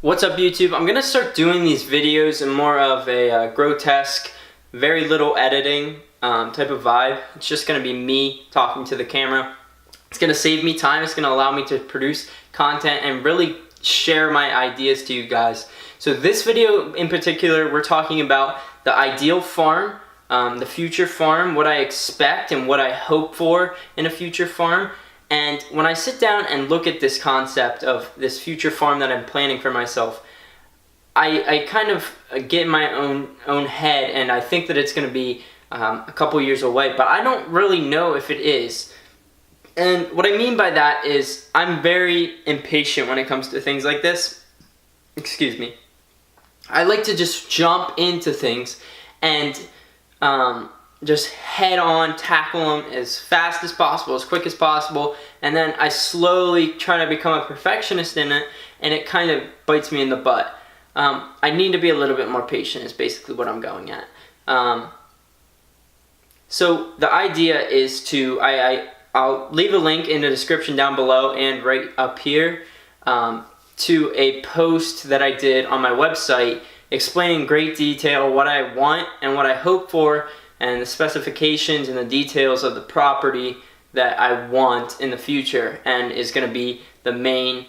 What's up, YouTube? I'm gonna start doing these videos in more of a grotesque, very little editing type of vibe. It's just gonna be me talking to the camera. It's gonna save me time. It's gonna allow me to produce content and really share my ideas to you guys. So this video in particular, we're talking about the ideal farm, the future farm, what I expect and what I hope for in a future farm. And when I sit down and look at this concept of this future farm that I'm planning for myself, I kind of get in my own head, and I think that it's going to be a couple years away, but I don't really know if it is. And what I mean by that is I'm very impatient when it comes to things like this. Excuse me. I like to just jump into things and just head on tackle them as fast as possible, as quick as possible, and then I slowly try to become a perfectionist in it, and it kind of bites me in the butt. I need to be a little bit more patient is basically what I'm going at. So the idea is to, I'll leave a link in the description down below and right up here to a post that I did on my website explaining in great detail what I want and what I hope for, and the specifications and the details of the property that I want in the future, and is going to be the main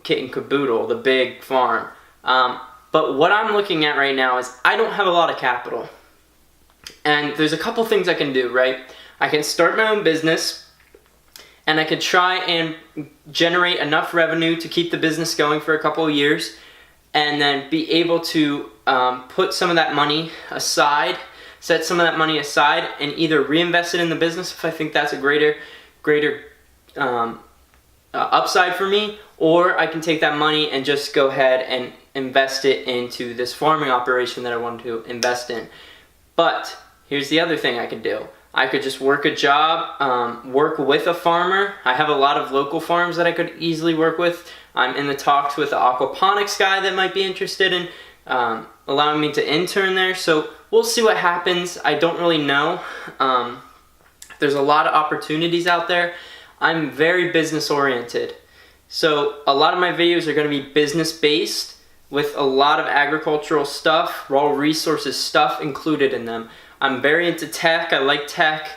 kit and caboodle, the big farm. But what I'm looking at right now is I don't have a lot of capital, and there's a couple things I can do, right? I can start my own business, and I could try and generate enough revenue to keep the business going for a couple of years, and then be able to put some of that money aside, set some of that money aside, and either reinvest it in the business if I think that's a greater upside for me, or I can take that money and just go ahead and invest it into this farming operation that I want to invest in. But here's the other thing I could do. I could just work a job, work with a farmer. I have a lot of local farms that I could easily work with. I'm in the talks with the aquaponics guy that might be interested in allowing me to intern there. So we'll see what happens. I don't really know. There's a lot of opportunities out there. I'm very business oriented. So a lot of my videos are going to be business based with a lot of agricultural stuff, raw resources stuff included in them. I'm very into tech. I like tech.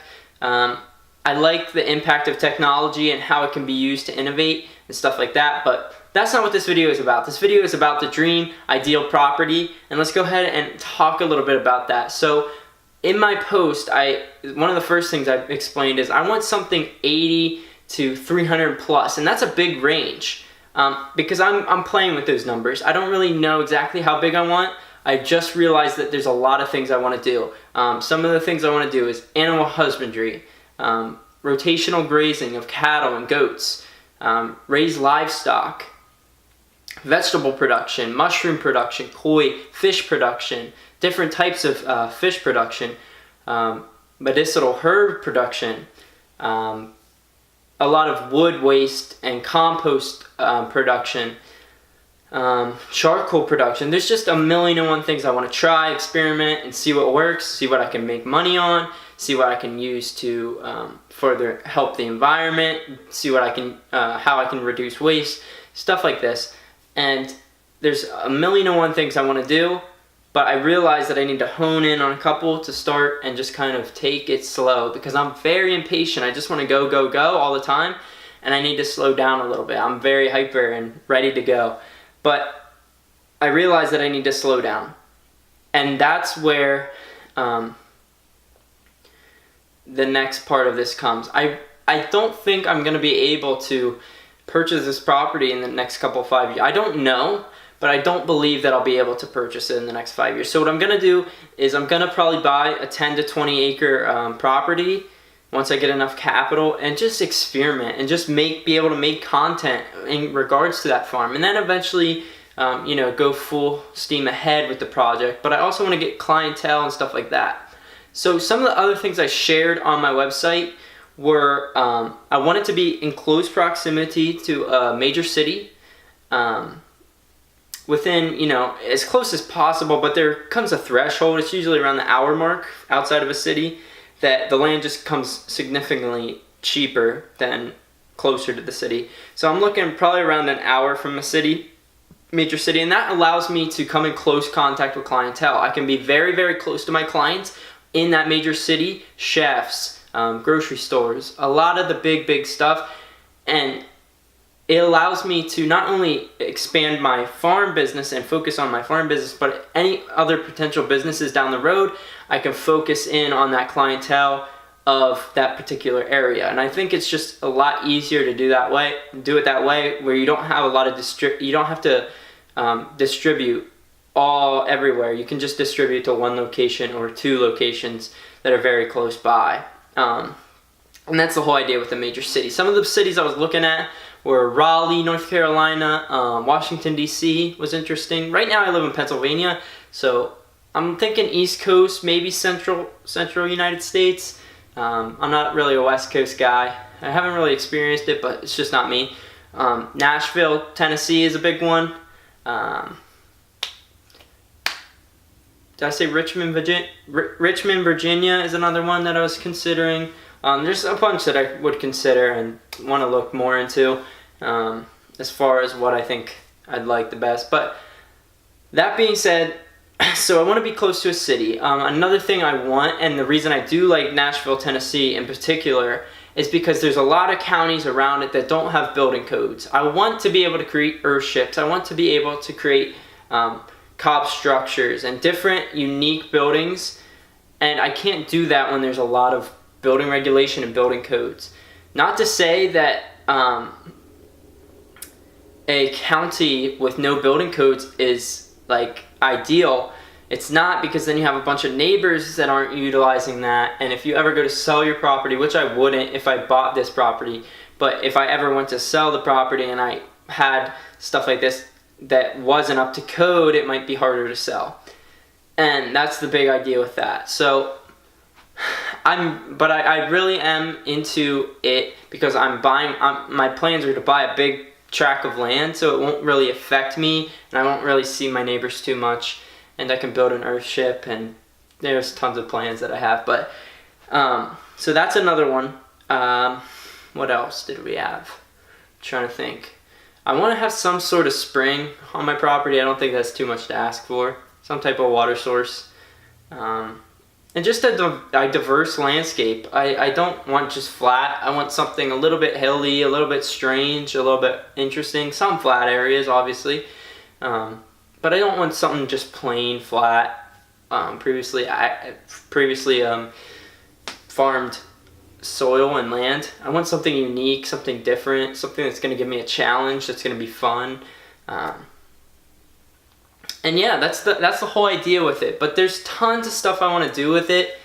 I like the impact of technology and how it can be used to innovate and stuff like that, but that's not what this video is about. This video is about the dream ideal property, and let's go ahead and talk a little bit about that. So in my post, one of the first things I explained is I want something 80 to 300 plus, and that's a big range because I'm playing with those numbers. I don't really know exactly how big I want. I just realized that there's a lot of things I want to do. Some of the things I want to do is animal husbandry, rotational grazing of cattle and goats, raise livestock, vegetable production, mushroom production, koi, fish production, different types of fish production, medicinal herb production, a lot of wood waste and compost production, charcoal production. There's just a million and one things I want to try, experiment, and see what works, see what I can make money on, see what I can use to further help the environment, see what I can, how I can reduce waste, stuff like this. And there's a million and one things I want to do, but I realize that I need to hone in on a couple to start and just kind of take it slow, because I'm very impatient. I just want to go, go, go all the time, and I need to slow down a little bit. I'm very hyper and ready to go. But I realize that I need to slow down. And that's where the next part of this comes. I don't think I'm going to be able to purchase this property in the next couple 5 years. I don't know, but I don't believe that I'll be able to purchase it in the next 5 years. So what I'm going to do is I'm going to probably buy a 10 to 20 acre property once I get enough capital, and just experiment and just be able to make content in regards to that farm, and then eventually go full steam ahead with the project. But I also want to get clientele and stuff like that. So some of the other things I shared on my website were I want it to be in close proximity to a major city, within, as close as possible, but there comes a threshold. It's usually around the hour mark outside of a city that the land just comes significantly cheaper than closer to the city. So I'm looking probably around an hour from a city, major city, and that allows me to come in close contact with clientele. I can be very, very close to my clients in that major city, chefs, grocery stores, a lot of the big stuff, and it allows me to not only expand my farm business and focus on my farm business, but any other potential businesses down the road, I can focus in on that clientele of that particular area. And I think it's just a lot easier to do it that way, where you don't have a lot of you don't have to distribute all everywhere. You can just distribute to one location or two locations that are very close by. And that's the whole idea with the major city. Some of the cities I was looking at were Raleigh, North Carolina, Washington, D.C. was interesting. Right now I live in Pennsylvania, so I'm thinking East Coast, maybe central United States. I'm not really a West Coast guy. I haven't really experienced it, but it's just not me. Nashville, Tennessee is a big one. Did I say Richmond, Virginia? Richmond, Virginia is another one that I was considering. There's a bunch that I would consider and want to look more into as far as what I think I'd like the best. But that being said, so I want to be close to a city. Another thing I want, and the reason I do like Nashville, Tennessee in particular, is because there's a lot of counties around it that don't have building codes. I want to be able to create earthships. I want to be able to create cob structures and different unique buildings, and I can't do that when there's a lot of building regulation and building codes. Not to say that a county with no building codes is like ideal. It's not, because then you have a bunch of neighbors that aren't utilizing that, and if you ever go to sell your property, which I wouldn't if I bought this property, but if I ever went to sell the property and I had stuff like this that wasn't up to code, it might be harder to sell. And that's the big idea with that. So I really am into it because my plans are to buy a big tract of land, so it won't really affect me and I won't really see my neighbors too much, and I can build an earthship, and there's tons of plans that I have. But so that's another one. What else did we have? I'm trying to think. I want to have some sort of spring on my property. I don't think that's too much to ask for. Some type of water source. And just a diverse landscape. I don't want just flat. I want something a little bit hilly, a little bit strange, a little bit interesting. Some flat areas, obviously. But I don't want something just plain flat. Previously farmed soil and land. I want something unique, something different, something that's going to give me a challenge, that's going to be fun. And yeah, that's the whole idea with it. But there's tons of stuff I want to do with it.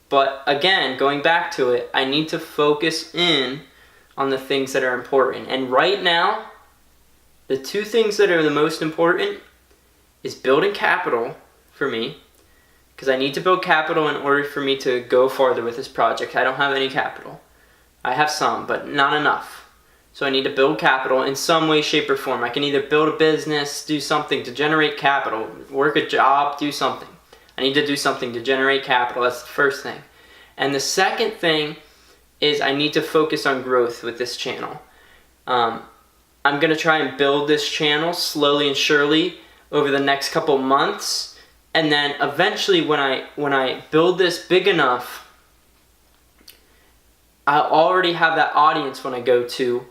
But again, going back to it, I need to focus in on the things that are important. And right now, the two things that are the most important is building capital for me, because I need to build capital in order for me to go farther with this project. I don't have any capital. I have some, but not enough. So I need to build capital in some way, shape, or form. I can either build a business, do something to generate capital, work a job, do something. I need to do something to generate capital. That's the first thing. And the second thing is I need to focus on growth with this channel. I'm going to try and build this channel slowly and surely over the next couple months. And then eventually when I build this big enough, I'll already have that audience when I go to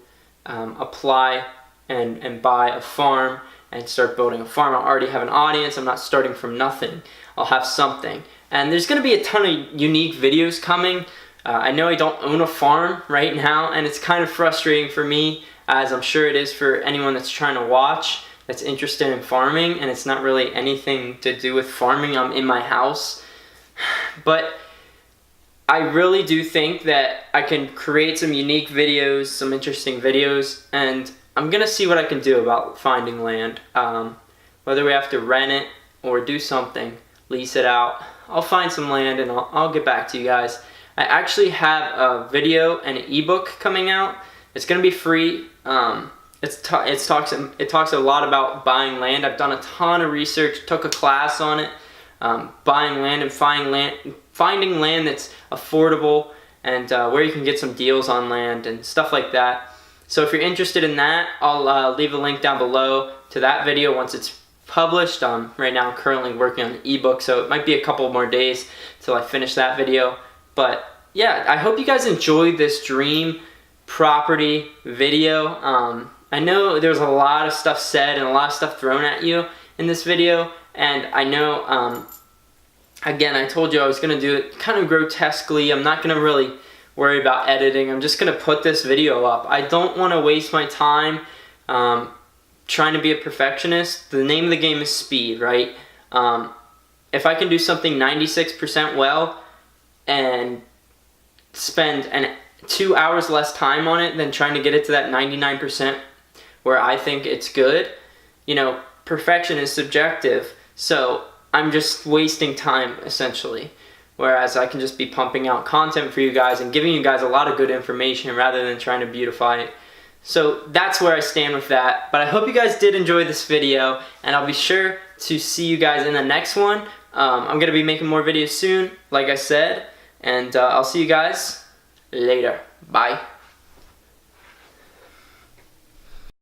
apply and buy a farm and start building a farm. I'll already have an audience. I'm not starting from nothing. I'll have something. And there's going to be a ton of unique videos coming. I know I don't own a farm right now, and it's kind of frustrating for me, as I'm sure it is for anyone that's trying to watch, that's interested in farming, and it's not really anything to do with farming. I'm in my house. But I really do think that I can create some unique videos, some interesting videos, and I'm going to see what I can do about finding land. Whether we have to rent it or do something, lease it out, I'll find some land and I'll get back to you guys. I actually have a video and an ebook coming out. It's going to be free. It talks a lot about buying land. I've done a ton of research, took a class on it, buying land and finding land that's affordable, and where you can get some deals on land and stuff like that. So if you're interested in that, I'll leave a link down below to that video once it's published. Right now I'm currently working on an ebook, so it might be a couple more days till I finish that video. But yeah, I hope you guys enjoyed this dream property video. I know there's a lot of stuff said and a lot of stuff thrown at you in this video, and I know, again, I told you I was going to do it kind of grotesquely. I'm not going to really worry about editing. I'm just going to put this video up. I don't want to waste my time trying to be a perfectionist. The name of the game is speed, right? If I can do something 96% well and spend 2 hours less time on it than trying to get it to that 99% where I think it's good, you know, perfection is subjective, so I'm just wasting time essentially. Whereas I can just be pumping out content for you guys and giving you guys a lot of good information rather than trying to beautify it. So that's where I stand with that. But I hope you guys did enjoy this video, and I'll be sure to see you guys in the next one. I'm going to be making more videos soon, like I said, and I'll see you guys later. Bye.